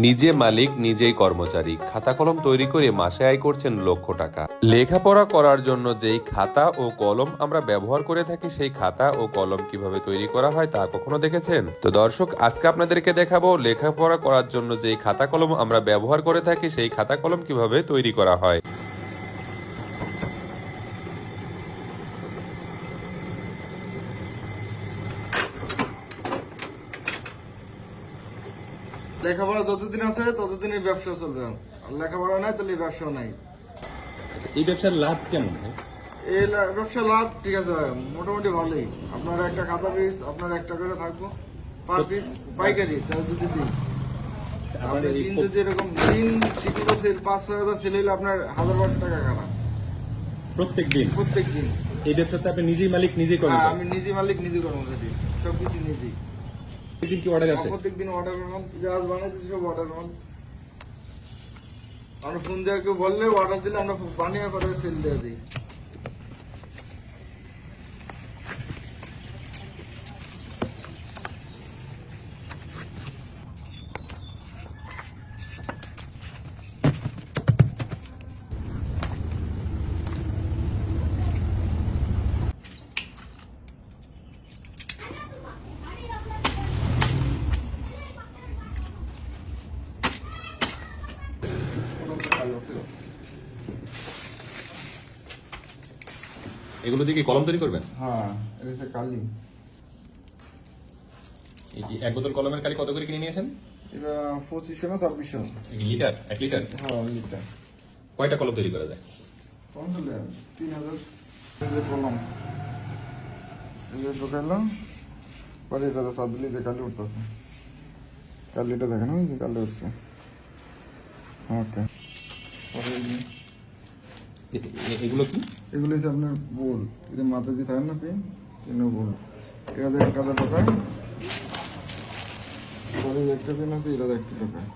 নিজে মালিক নিজেই কর্মচারী, খাতা কলম তৈরি করে মাসে আয় করছেন লক্ষ টাকা। লেখাপড়া করার জন্য যেই খাতা ও কলম আমরা ব্যবহার করে থাকি, সেই খাতা ও কলম কিভাবে তৈরি করা হয় তা কখনো দেখেছেন? তো দর্শক, আজকে আপনাদেরকে দেখাবো লেখাপড়া করার জন্য যেই খাতা কলম আমরা ব্যবহার করে থাকি, সেই খাতা কলম কিভাবে তৈরি করা হয়। লেখাপড়া যতদিন আছে ততদিনই ব্যবসা চলবে, আর লেখাপড়া নাই তাহলে ব্যবসা নাই। এই ব্যবসার লাভ কেমন? এই ব্যবসা লাভ ঠিক আছে, মোটামুটি ভালোই। আপনার একটা খাতা পিস আপনার একটা করে থাকবো পার পিস পাইকারি, তাহলে যদি দিন আপনি দিন যদি এরকম দিন ঠিকমতো সেল 5-6 হাজার সেল হইলে আপনার 1000-1200 টাকা খারাপ প্রত্যেক দিন। প্রত্যেক দিন। এই ব্যবসাতে আপনি নিজেই মালিক নিজেই করেন? আমি নিজে মালিক নিজে কর্মচারী, সবকিছু নিজেই। প্রতিদিন কি অর্ডার আসে? প্রত্যেক দিন অর্ডার করলাম, জাহাজ বানাইতেছি সব অর্ডার করলাম। আমরা ফোন দিয়ে কেউ বললে অর্ডার দিলে আমরা বানিয়ে করে সেল দিয়ে দিই। এগুলো দিয়ে কি কলম তৈরি করবেন? হ্যাঁ, এটা হচ্ছে কালি। এই যে এক বোতল কলমের কালি কত করে কিনে নিয়ে আসেন? এটা 2500 না 2600। লিটার? 1 লিটার? হ্যাঁ, লিটার। কয়টা কলম তৈরি করা যায়? কম চলে 3000। এই যে কলম, এই যে ঢোকাইলাম, পরে এটা চাপ দিলে যে কালি উঠতেছে। কালিটা দেখেন, ওই যে কালি উঠছে। ওকে, এগুলো কি? এগুলো হচ্ছে আপনার বোল। এই যে মাথা যে থাকে না পেন, বোল। এটা কাদা ঢোকায়, পরে একটা পেন আছে, এটা একটা ঢোকায়।